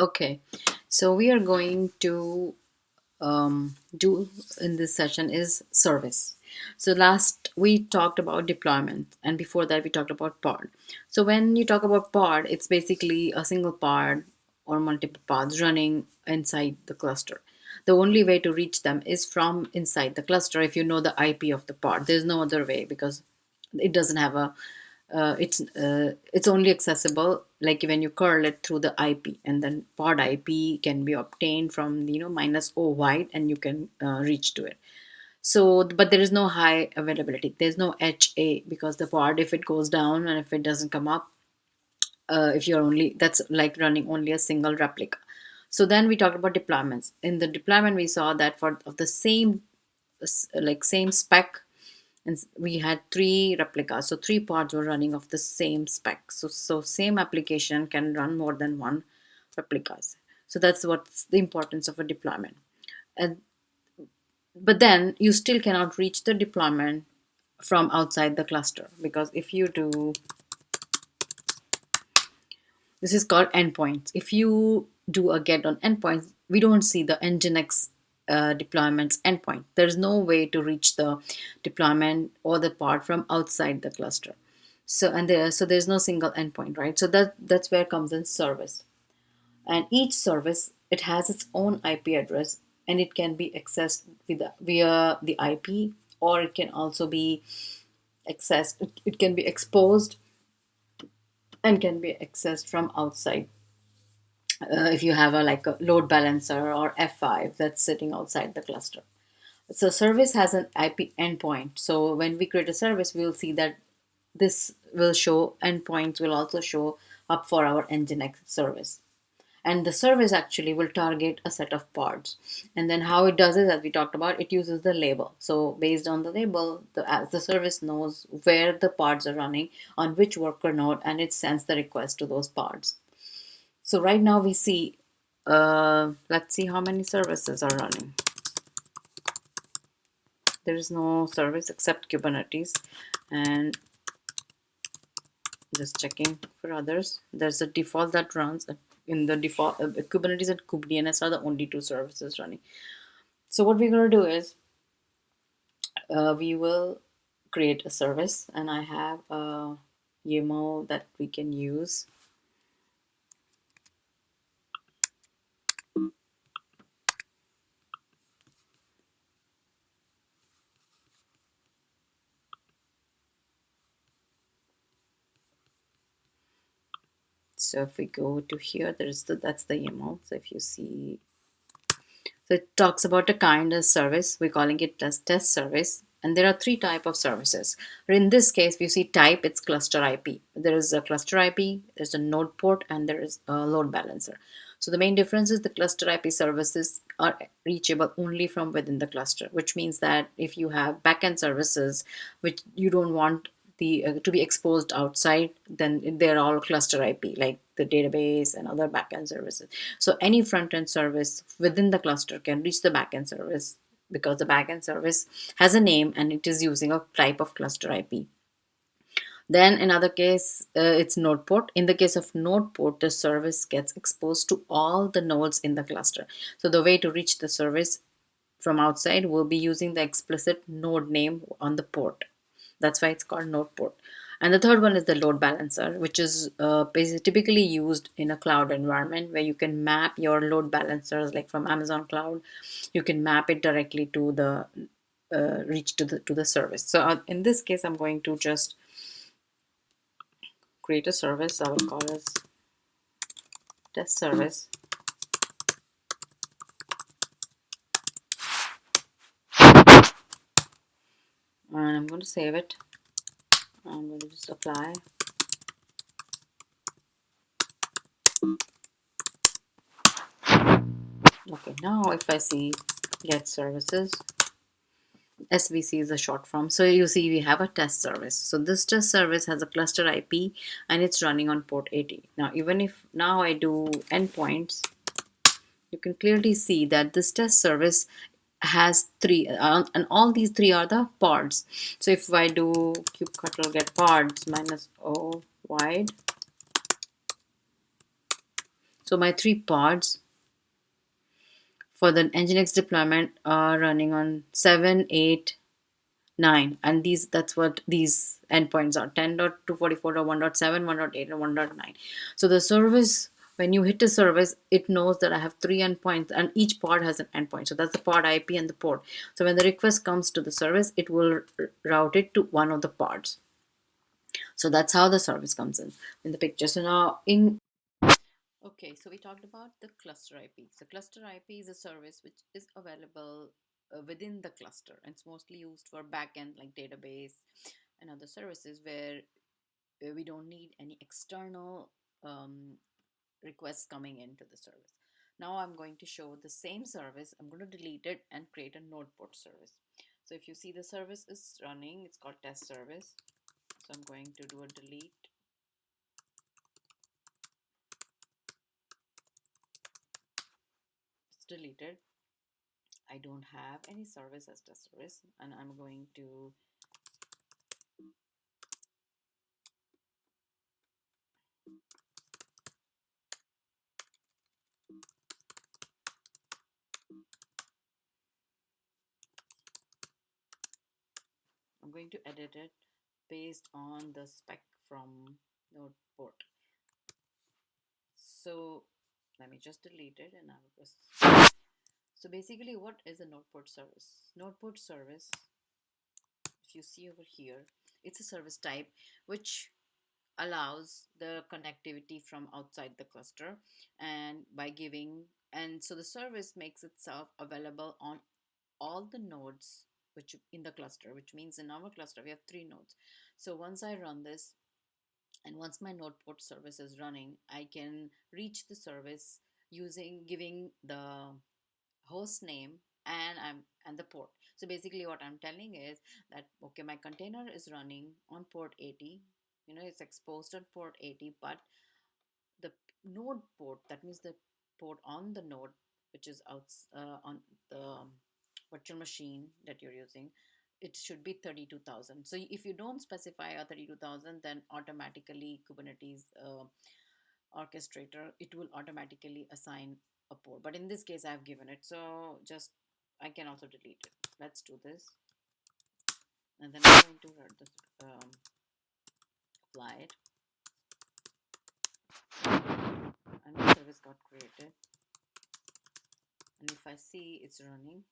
Okay, so we are going to do in this session is service. So last we talked about deployment, and before that we talked about pod. So when you talk about pod, it's basically a single pod or multiple pods running inside the cluster. The only way to reach them is from inside the cluster if you know the IP of the pod. There's no other way because it doesn't have a it's only accessible like when you curl it through the IP, and then pod IP can be obtained from minus O wide, and you can reach to it. So, but there is no high availability. There's no HA because the pod, if it goes down and if it doesn't come up, if you're only that's like running only a single replica. So then we talked about deployments. In the deployment, we saw that for of the same like same spec, and we had three replicas, so three pods were running of the same spec. So same application can run more than one replicas. So that's what's the importance of a deployment. And but then you still cannot reach the deployment from outside the cluster, because if you do, this is called endpoints. If you do a get on endpoints, we don't see the nginx deployments endpoint. There's no way to reach the deployment or the pod from outside the cluster. So there's no single endpoint, right? So that's where comes in service. And each service, it has its own IP address, and it can be accessed via the IP, or it can also be accessed. It can be exposed and can be accessed from outside. If you have a like a load balancer or F5 that's sitting outside the cluster. So service has an IP endpoint. So when we create a service, we'll see that this will show endpoints will also show up for our nginx service. And the service actually will target a set of pods. And then how it does it, as we talked about, it uses the label. So based on the label, as the service knows where the pods are running on which worker node, and it sends the request to those pods. So right now we see, let's see how many services are running. There is no service except Kubernetes, and just checking for others. There's a default that runs in the default. Kubernetes and Kubernetes are the only two services running. So what we're going to do is we will create a service, and I have a YAML that we can use. So if we go to here, that's the YAML. So if you see, so it talks about a kind of service. We're calling it test service. And there are three types of services. In this case, if you see type, it's cluster IP. There is a cluster IP, there's a NodePort, and there is a load balancer. So the main difference is the cluster IP services are reachable only from within the cluster, which means that if you have backend services which you don't want to be exposed outside, then they're all cluster IP, like the database and other backend services. So any front-end service within the cluster can reach the backend service because the backend service has a name and it is using a type of cluster IP. Then another case, it's NodePort. In the case of NodePort, the service gets exposed to all the nodes in the cluster. So the way to reach the service from outside will be using the explicit node name on the port. That's why it's called NodePort. And the third one is the load balancer, which is typically used in a cloud environment where you can map your load balancers, like from Amazon Cloud. You can map it directly to the reach to the service. So in this case, I'm going to just create a service. I will call it test service. And I'm going to save it. I'm going to just apply. Okay, now if I see get services, SVC is a short form. So you see we have a test service. So this test service has a cluster IP and it's running on port 80. Now even if now I do endpoints, you can clearly see that this test service has three, and all these three are the pods. So if I do kubectl get pods minus O wide, So my three pods for the Nginx deployment are running on 7, 8, 9, and these that's what these endpoints are: 10.244.1.7, 1.8, and 1.9. So the service, when you hit a service, it knows that I have three endpoints and each pod has an endpoint. So that's the pod IP and the port. So when the request comes to the service, it will route it to one of the pods. So that's how the service comes in the picture. So now in Okay, so we talked about the cluster IP. So cluster IP is a service which is available within the cluster, and it's mostly used for backend like database and other services where we don't need any external um, requests coming into the service. Now I'm going to show the same service. I'm going to delete it and create a NodePort service. So if you see the service is running, it's called test service. So I'm going to do a delete. It's deleted. I don't have any service as test service, and I'm going to edit it based on the spec from NodePort. So let me just delete it and I will just. So basically, what is a NodePort service? NodePort service, if you see over here, it's a service type which allows the connectivity from outside the cluster, and by giving, and so the service makes itself available on all the nodes which in the cluster, which means in our cluster we have three nodes. So once I run this, and once my NodePort service is running, I can reach the service using giving the host name and the port. So basically what I'm telling is that, okay, my container is running on port 80, it's exposed on port 80, but the node port, that means the port on the node which is out on the virtual machine that you're using, it should be 32,000. So if you don't specify a 32,000, then automatically Kubernetes orchestrator, it will automatically assign a port, but in this case I've given it, so just I can also delete it. Let's do this, and then I'm going to run this, apply it, and the service got created, and if I see it's running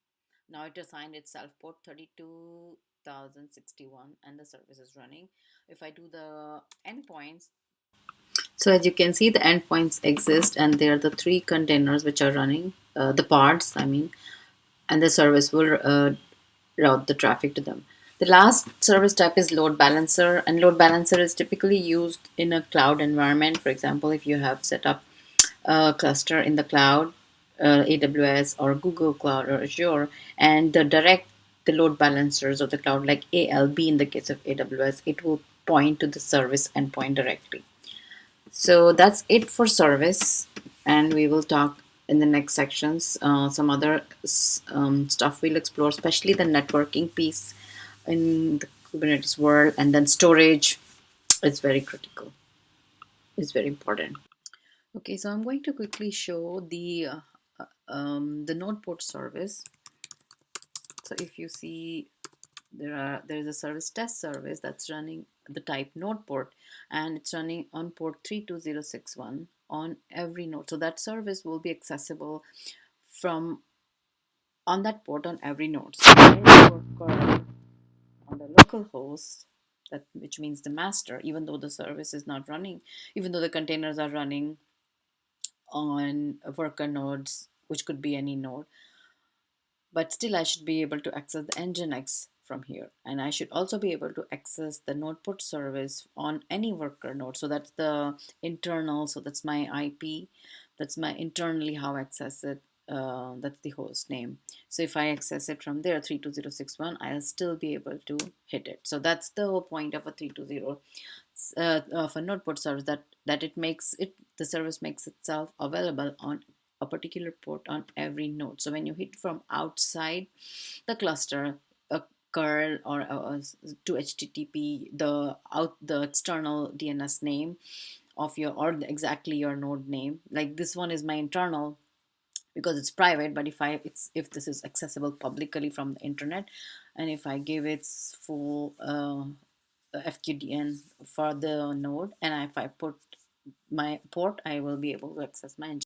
now, it assigned itself port 32,061 and the service is running. If I do the endpoints, so as you can see, the endpoints exist, and they are the three containers which are running, the pods, I mean, and the service will route the traffic to them. The last service type is load balancer, and load balancer is typically used in a cloud environment. For example, if you have set up a cluster in the cloud, AWS or Google Cloud or Azure, and the load balancers of the cloud, like ALB in the case of AWS, it will point to the service endpoint directly. So that's it for service, and we will talk in the next sections some other stuff we'll explore, especially the networking piece in the Kubernetes world, and then storage is very critical, is very important. Okay, so I'm going to quickly show the NodePort service. So if you see, there is a service test service that's running the type NodePort, and it's running on port 32061 on every node. So that service will be accessible from on that port on every node. So every worker on the local host, that which means the master, even though the service is not running, even though the containers are running on worker nodes, which could be any node, but still I should be able to access the Nginx from here, and I should also be able to access the NodePort service on any worker node. So that's the internal, so that's my IP, that's my internally how I access it, that's the host name. So if I access it from there, 32061, I'll still be able to hit it. So that's the whole point of a 320 of a NodePort service, that it makes it, the service makes itself available on a particular port on every node. So when you hit from outside the cluster, a curl or to HTTP, the external DNS name, of your, or exactly your node name. Like this one is my internal because it's private, but if this is accessible publicly from the internet, and if I give its full FQDN for the node, and if I put my port, I will be able to access my